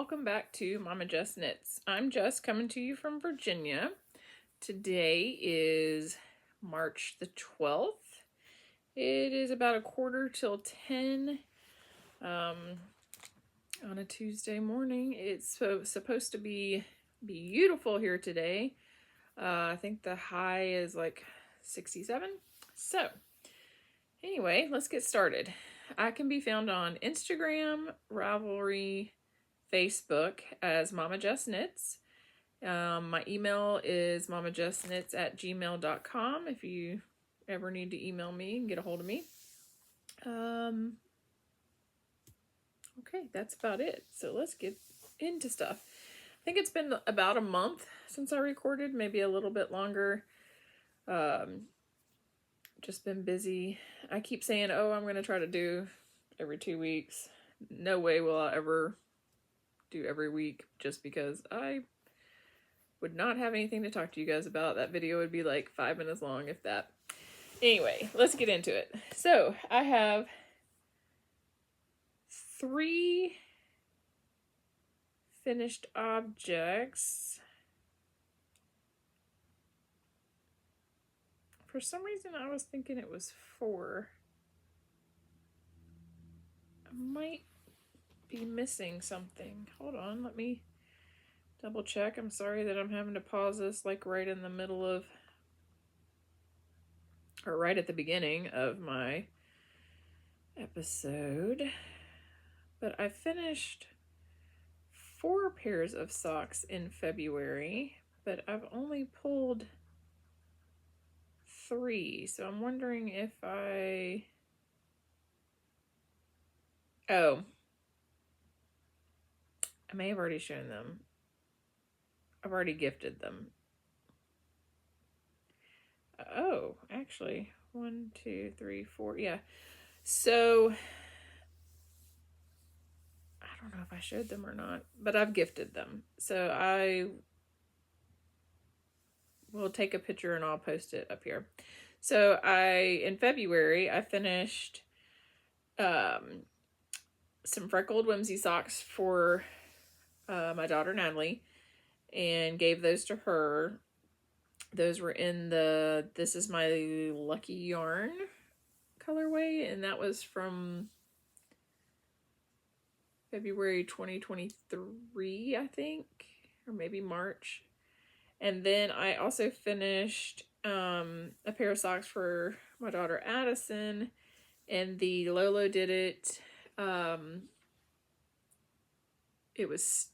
welcome back to Momma Jess Knits. I'm Jess, coming to you from Virginia. Today is March the 12th. It is about 9:45 on a Tuesday morning. It's supposed to be beautiful here today. I think the high is like 67. So anyway, let's get started. I can be found on Instagram, Ravelry, Facebook as Momma Jess Knits. My email is mommajessknits@gmail.com if you ever need to email me and get a hold of me. Okay, that's about it. So let's get into stuff. I think it's been about a month since I recorded, maybe a little bit longer. Just been busy. I keep saying, oh, I'm going to try to do every 2 weeks. No way will I ever do every week, just because I would not have anything to talk to you guys about. That video would be like 5 minutes long, if that. Anyway, let's get into it. So I have 3 finished objects. For some reason, I was thinking it was 4. I might be missing something. Hold on, let me double check. I'm sorry that I'm having to pause this like right in the middle of, or right at the beginning of my episode. But I finished 4 pairs of socks in February, but I've only pulled 3. So I'm wondering if I may have already shown them. I've already gifted them. Oh, actually, 1, 2, 3, 4. Yeah. So I don't know if I showed them or not, but I've gifted them. So I will take a picture and I'll post it up here. So in February, I finished some Freckled Whimsy socks for my daughter Natalie and gave those to her. Those were in the This Is My Lucky Yarn colorway, and that was from February 2023, I think, or maybe March. And then I also finished a pair of socks for my daughter Addison and the Lolodidit. It was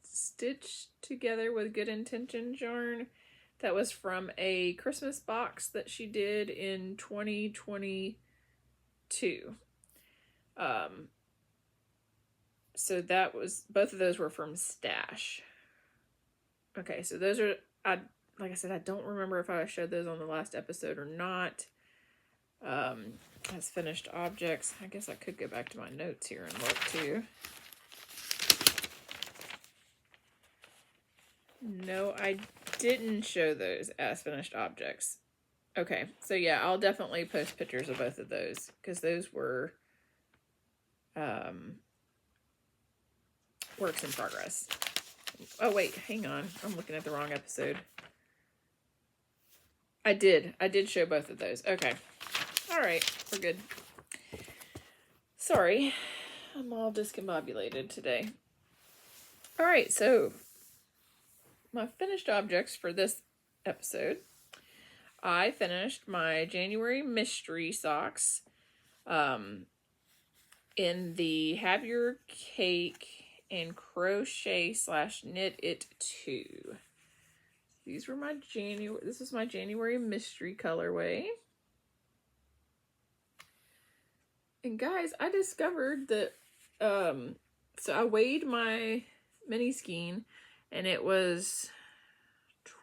stitched together with Good Intentions yarn. That was from a Christmas box that she did in 2022. So that was, both of those were from Stash. Okay, so those are, like I said, I don't remember if I showed those on the last episode or not. As finished objects. I guess I could go back to my notes here and look too. No, I didn't show those as finished objects. Okay, so yeah, I'll definitely post pictures of both of those, because those were works in progress. Oh wait, hang on. I'm looking at the wrong episode. I did show both of those. Okay. All right, we're good. Sorry, I'm all discombobulated today. All right, so my finished objects for this episode. I finished my January mystery socks in the Have Your Cake and Crochet / Knit It 2. These were my this is my January mystery colorway. And guys, I discovered that, so I weighed my mini skein and it was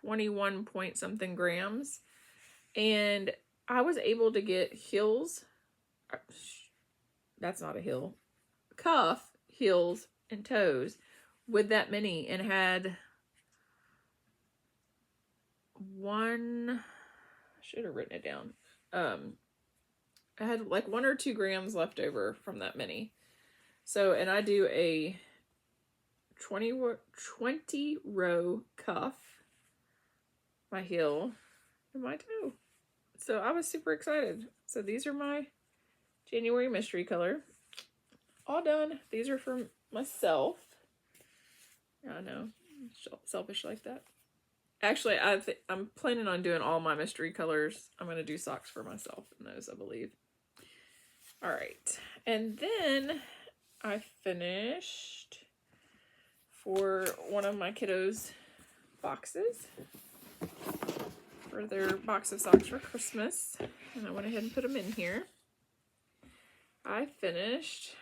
21 point something grams. And I was able to get heels, that's not a heel, cuff, heels, and toes with that mini, and had I should have written it down. I had like 1 or 2 grams left over from that mini. So, and I do a 20 row cuff, my heel, and my toe. So I was super excited. So these are my January mystery color. All done. These are for myself. I know, selfish like that. Actually, I'm planning on doing all my mystery colors. I'm going to do socks for myself in those, I believe. All right. And then I finished for one of my kiddos' boxes for their box of socks for Christmas. And I went ahead and put them in here. I finished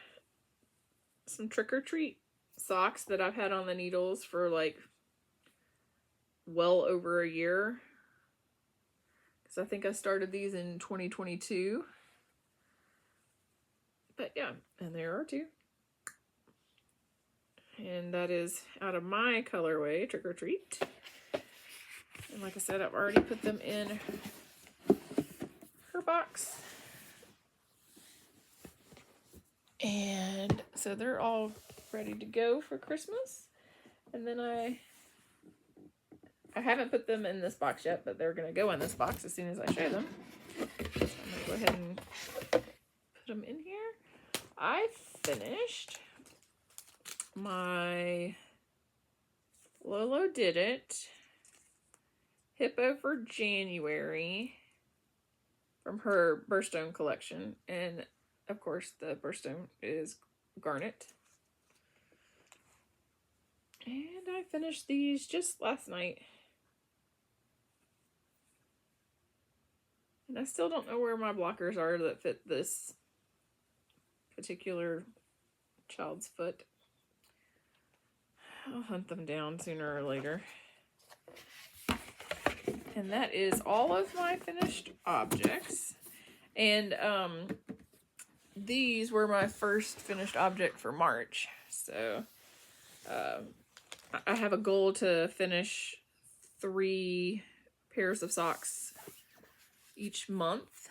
some trick-or-treat socks that I've had on the needles for like well over a year. Because I think I started these in 2022. But yeah, and there are two. And that is out of my colorway, Trick or Treat. And like I said, I've already put them in her box. And so they're all ready to go for Christmas. And then I haven't put them in this box yet, but they're going to go in this box as soon as I show them. So I'm going to go ahead and put them in here. I finished my Lolodidit Hippo for January from her Bloodstone collection. And of course the Bloodstone is garnet. And I finished these just last night. And I still don't know where my blockers are that fit this particular child's foot. I'll hunt them down sooner or later. And that is all of my finished objects. And these were my first finished object for March. So I have a goal to finish 3 pairs of socks each month.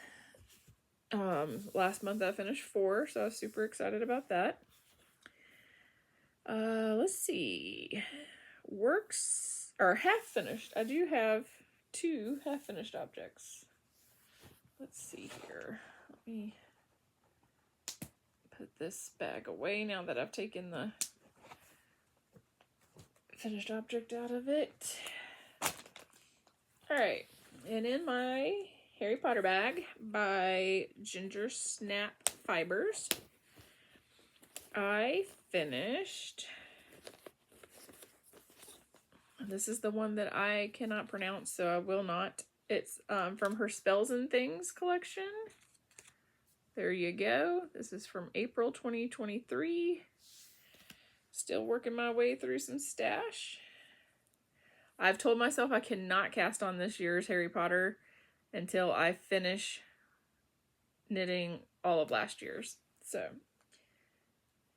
Last month I finished 4, so I was super excited about that. Let's see. Works are half finished. I do have 2 half finished objects. Let's see here. Let me put this bag away now that I've taken the finished object out of it. Alright, and in my Harry Potter bag by Ginger Snap Fibers, I finished, this is the one that I cannot pronounce, so I will not. It's from her Spells and Things collection. There you go. This is from April 2023. Still working my way through some stash. I've told myself I cannot cast on this year's Harry Potter until I finish knitting all of last year's. So,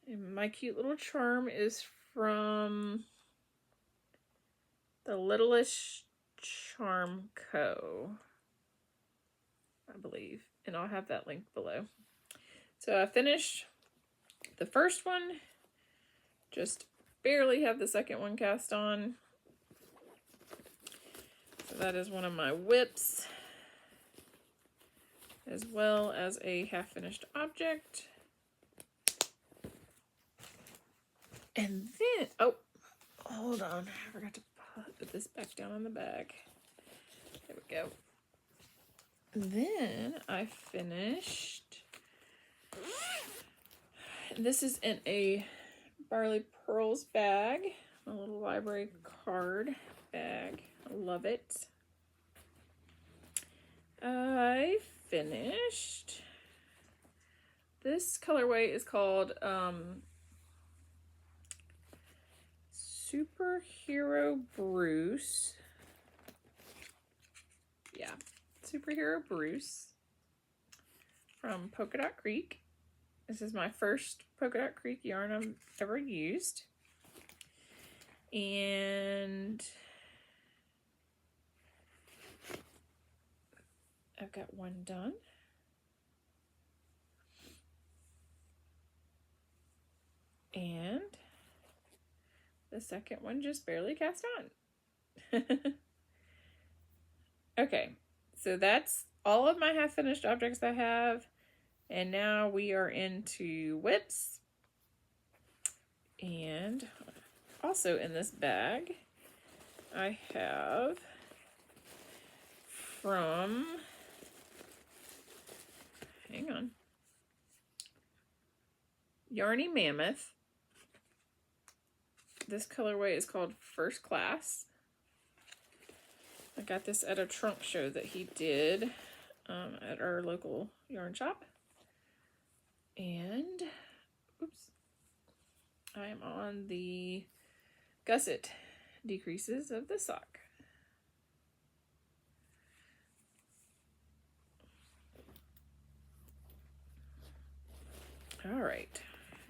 and my cute little charm is from the Littlest Charm Co., I believe, and I'll have that linked below. So I finished the first one, just barely have the second one cast on. So that is one of my whips, as well as a half-finished object. And then, oh, hold on, I forgot to put this back down on the bag. There we go. Then I finished, this is in a Barley Pearls bag, a little library card bag. I love it. I finished, this colorway is called Superhero Bruce. Yeah, Superhero Bruce from Polka Dot Creek. This is my first Polka Dot Creek yarn I've ever used. And I've got one done. And The second one just barely cast on. Okay, so that's all of my half-finished objects I have. And now we are into whips. And also in this bag, I have from, hang on, Yarny Mammoth. This colorway is called First Class. I got this at a trunk show that he did at our local yarn shop. And, oops, I am on the gusset decreases of the sock. All right,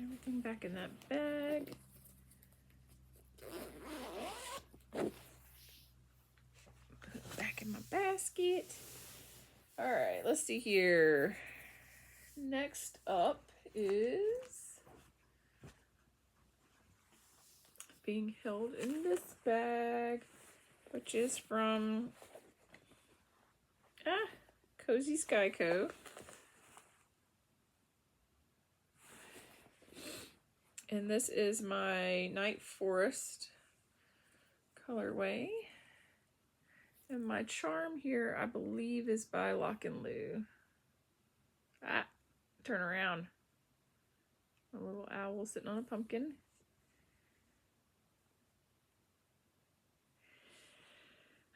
everything back in that bag. Put it back in my basket. All right, let's see here. Next up is being held in this bag, which is from Cozy Sky Co. And this is my Night Forest colorway. And my charm here, I believe, is by Lock and Lou. Turn around. A little owl sitting on a pumpkin.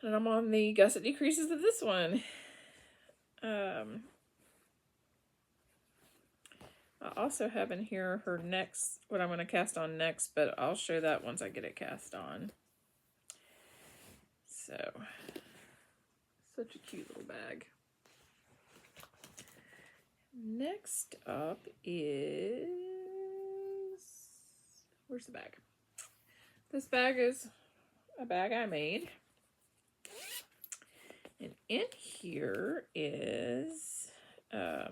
And I'm on the gusset decreases of this one. I also have in here her next, what I'm going to cast on next, but I'll show that once I get it cast on. So, such a cute little bag. Next up is, where's the bag? This bag is a bag I made. And in here is a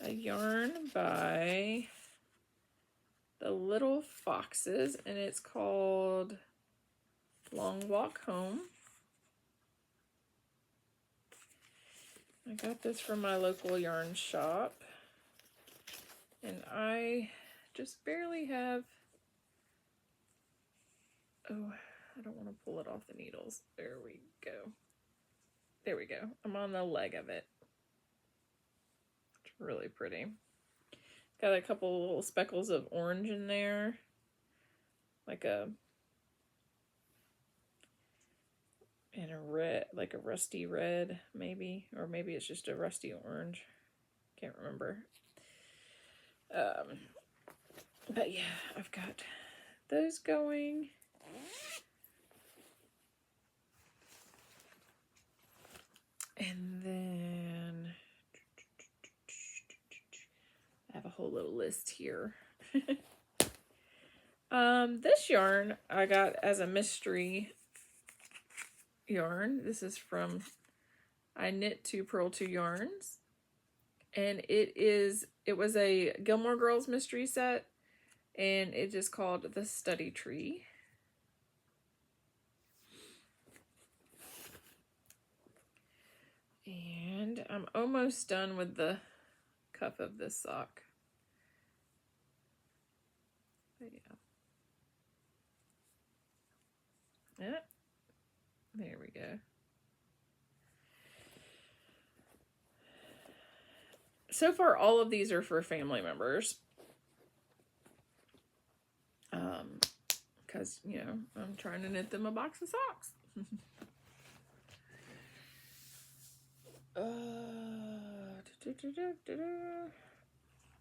yarn by the Little Foxes, and it's called Long Walk Home. I got this from my local yarn shop, and I just barely have, oh, I don't want to pull it off the needles. There we go. There we go. I'm on the leg of it. It's really pretty. Got a couple little speckles of orange in there, like a red, like a rusty red, maybe, or maybe it's just a rusty orange. Can't remember. But yeah, I've got those going. And then I have a whole little list here. This yarn I got as a mystery yarn. This is from I Knit 2 Purl 2 Yarns. And it was a Gilmore Girls mystery set, and it is called The Study Tree. And I'm almost done with the cuff of this sock. But yeah. There we go. So far, all of these are for family members. Because, you know, I'm trying to knit them a box of socks.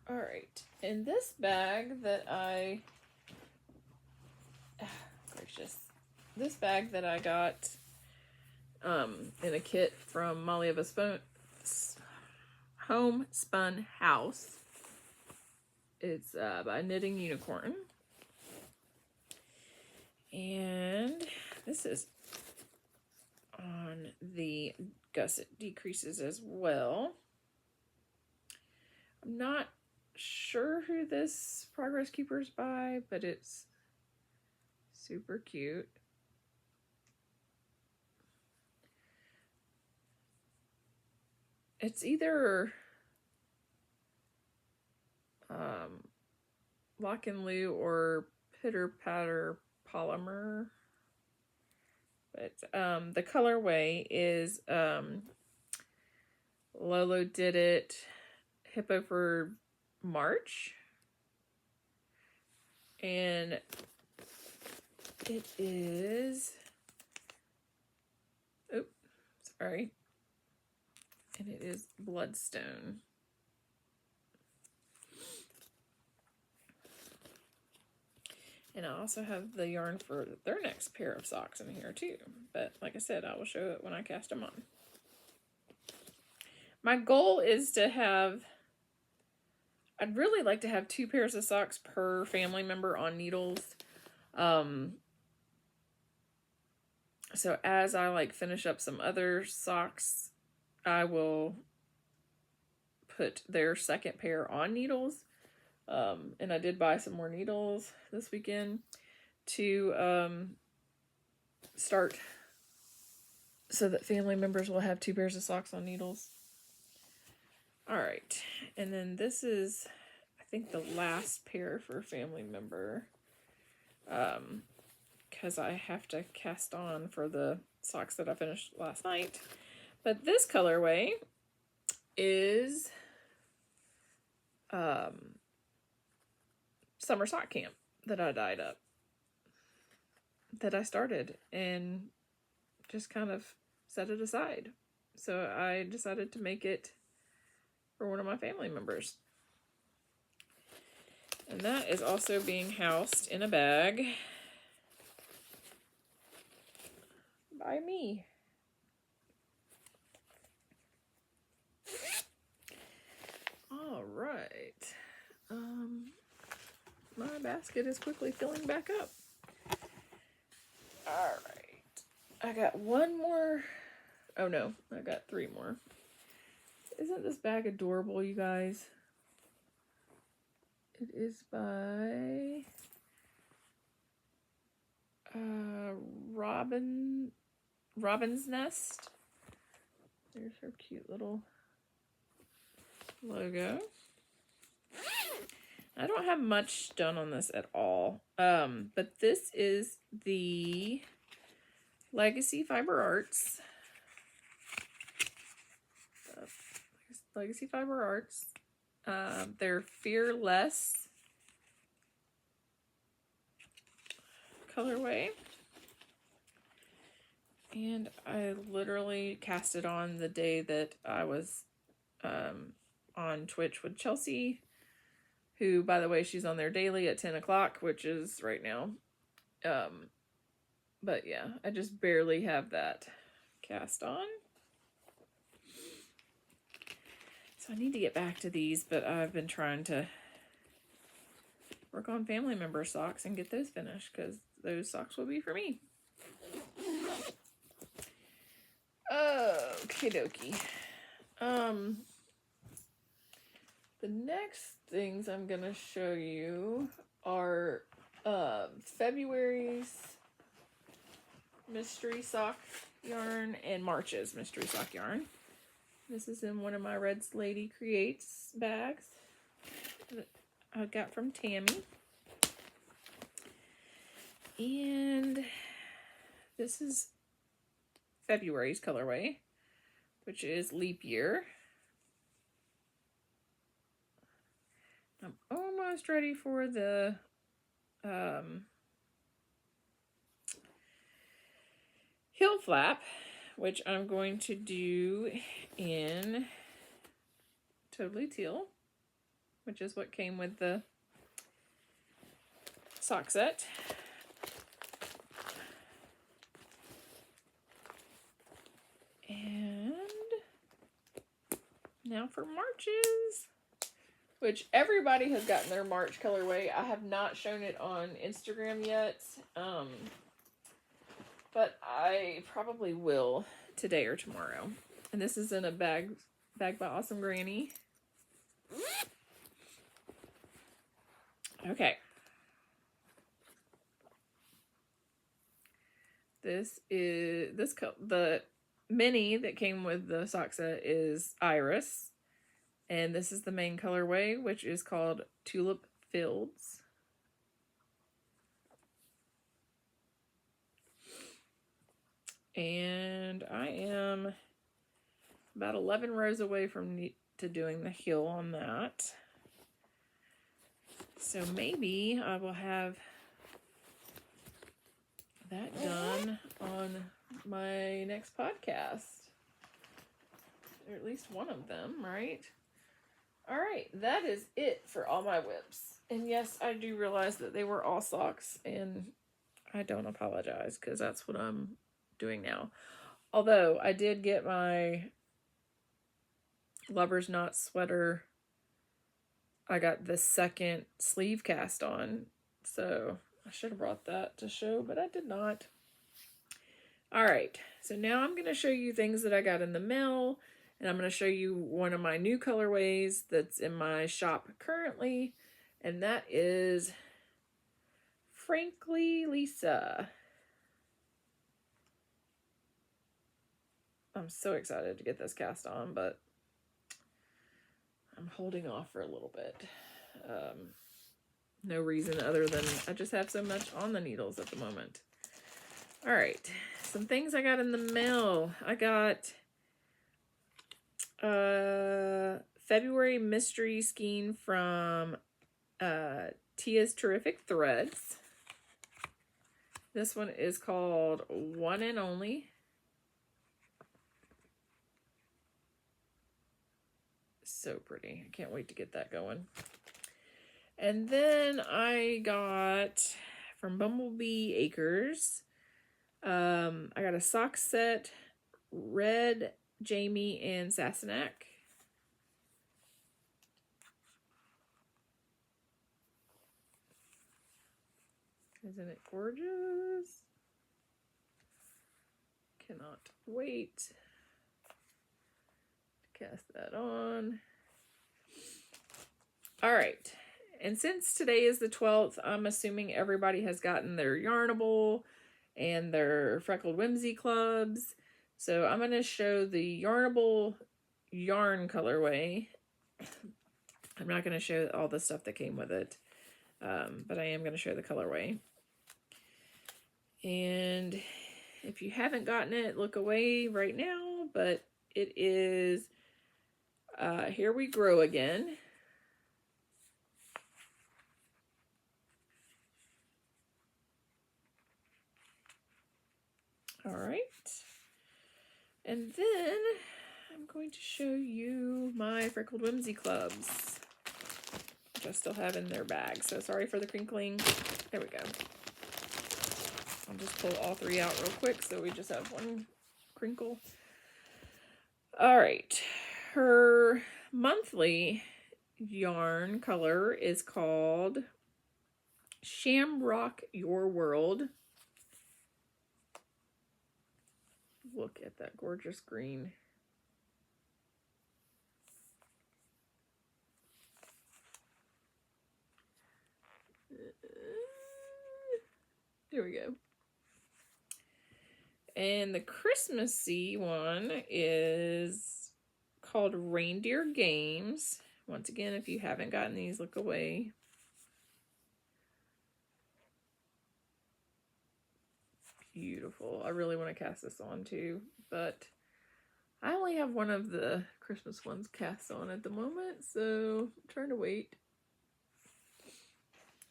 All right. In this bag that this bag that I got in a kit from Molly of a Homespun House. It's by Knitting Unicorn. And this is on the gusset decreases as well. I'm not sure who this Progress Keeper's by, but it's super cute. It's either Lock and Lou or Pitter Patter Polymer. But the colorway is Lolodidit Hippo for March. And it is, oh, sorry. And it is Bloodstone. And I also have the yarn for their next pair of socks in here too. But like I said, I will show it when I cast them on. My goal is to have, I'd really like to have 2 pairs of socks per family member on needles. So as I like finish up some other socks, I will put their second pair on needles. And I did buy some more needles this weekend to start so that family members will have 2 pairs of socks on needles. All right, and then this is, I think, the last pair for a family member, because I have to cast on for the socks that I finished last night. But this colorway is Summer Sock Camp that I dyed up, that I started and just kind of set it aside. So I decided to make it for one of my family members. And that is also being housed in a bag by me. All right. My basket is quickly filling back up. All right. I got one more. Oh no, I got 3 more. Isn't this bag adorable, you guys? It is by Robin's Nest. There's her cute little logo. I don't have much done on this at all, but this is the Legacy Fiber Arts. Legacy Fiber Arts. They're Fearless colorway. And I literally cast it on the day that I was on Twitch with Chelsea, who, by the way, she's on there daily at 10 o'clock, which is right now. But yeah, I just barely have that cast on. So I need to get back to these, but I've been trying to work on family member socks and get those finished, because those socks will be for me. Okie dokie. The next things I'm gonna show you are February's mystery sock yarn and March's mystery sock yarn. This is in one of my Red Lady Creates bags that I got from Tammy. And this is February's colorway, which is Leap Year. I'm almost ready for the heel flap, which I'm going to do in Totally Teal, which is what came with the sock set. And now for March's, which everybody has gotten their March colorway. I have not shown it on Instagram yet, but I probably will today or tomorrow. And this is in a bag by Awesome Granny. Okay. The mini that came with the sock set is Iris. And this is the main colorway, which is called Tulip Fields. And I am about 11 rows away from doing the heel on that. So maybe I will have that done on my next podcast. Or at least one of them, right? Alright, that is it for all my whips. And yes, I do realize that they were all socks, and I don't apologize, because that's what I'm doing now. Although, I did get my Lover's Knot sweater. I got the second sleeve cast on, so I should have brought that to show, but I did not. Alright, so now I'm going to show you things that I got in the mail, and I'm going to show you one of my new colorways that's in my shop currently, and that is Frankly Lisa. I'm so excited to get this cast on, but I'm holding off for a little bit. No reason other than I just have so much on the needles at the moment. All right, some things I got in the mail. I got February mystery skein from Tia's Terrific Threads. This one is called One and Only. So pretty. I can't wait to get that going. And then I got from Bumblebee Acres. I got a sock set, Red, Jamie, and Sassenach. Isn't it gorgeous? Cannot wait to cast that on. All right. And since today is the 12th, I'm assuming everybody has gotten their Yarnable and their Freckled Whimsy clubs. So I'm going to show the Yarnable yarn colorway. I'm not going to show all the stuff that came with it, but I am going to show the colorway. And if you haven't gotten it, look away right now, but it is Here We Grow Again. All right. And then I'm going to show you my Freckled Whimsy clubs, which I still have in their bag. So sorry for the crinkling. There we go. I'll just pull all three out real quick so we just have one crinkle. All right. Her monthly yarn color is called Shamrock Your World. Look at that gorgeous green. There we go. And the Christmassy one is called Reindeer Games. Once again, if you haven't gotten these, look away. Beautiful. I really want to cast this on too, but I only have one of the Christmas ones cast on at the moment, so I'm trying to wait.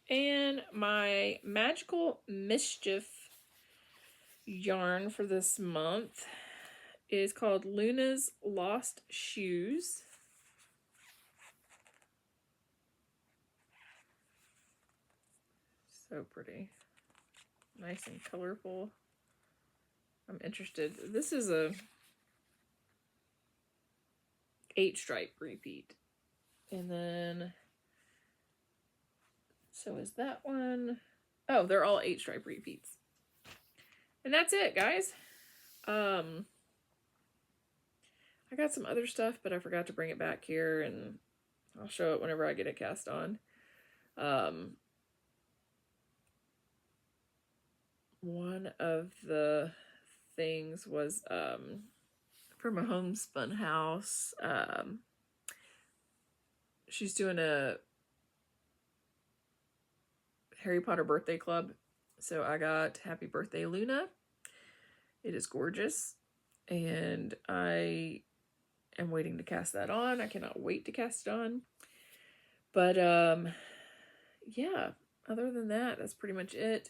And my Magical Mischief yarn for this month is called Luna's Lost Shoes. So pretty. Nice and colorful. I'm interested. This is a 8-stripe repeat. And then, so is that one. Oh, they're all 8-stripe repeats. And that's it, guys. I got some other stuff, but I forgot to bring it back here, and I'll show it whenever I get it cast on. One of the things was from a homespun house. She's doing a Harry Potter birthday club, so I got Happy Birthday Luna. It is gorgeous, and I am waiting to cast that on. I cannot wait to cast it on. But yeah, other than that, that's pretty much it.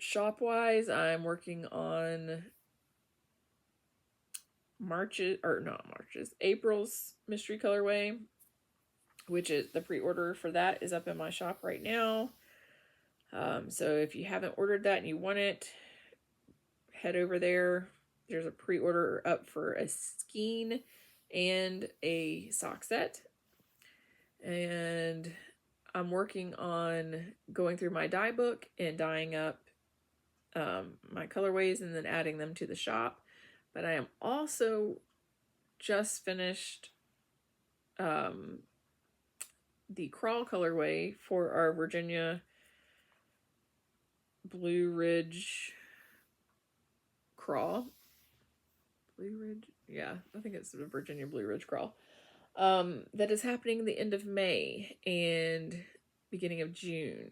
Shop-wise, I'm working on April's mystery colorway, which is the pre-order for that is up in my shop right now. So if you haven't ordered that and you want it, head over there. There's a pre-order up for a skein and a sock set. And I'm working on going through my dye book and dyeing up my colorways and then adding them to the shop. But I am also just finished the crawl colorway for our Virginia Blue Ridge crawl. Blue Ridge? Yeah, I think it's the Virginia Blue Ridge crawl. That is happening the end of May and beginning of June.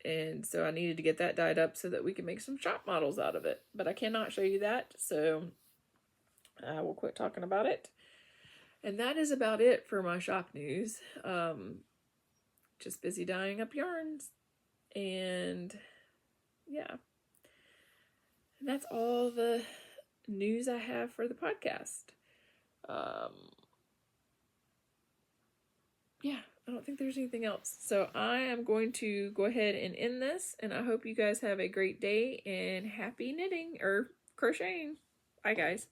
And so I needed to get that dyed up so that we can make some shop models out of it. But I cannot show you that, so I will quit talking about it. And that is about it for my shop news. Just busy dyeing up yarns. And yeah. And that's all the news I have for the podcast. Yeah, I don't think there's anything else. So I am going to go ahead and end this, and I hope you guys have a great day and happy knitting or crocheting. Bye, guys.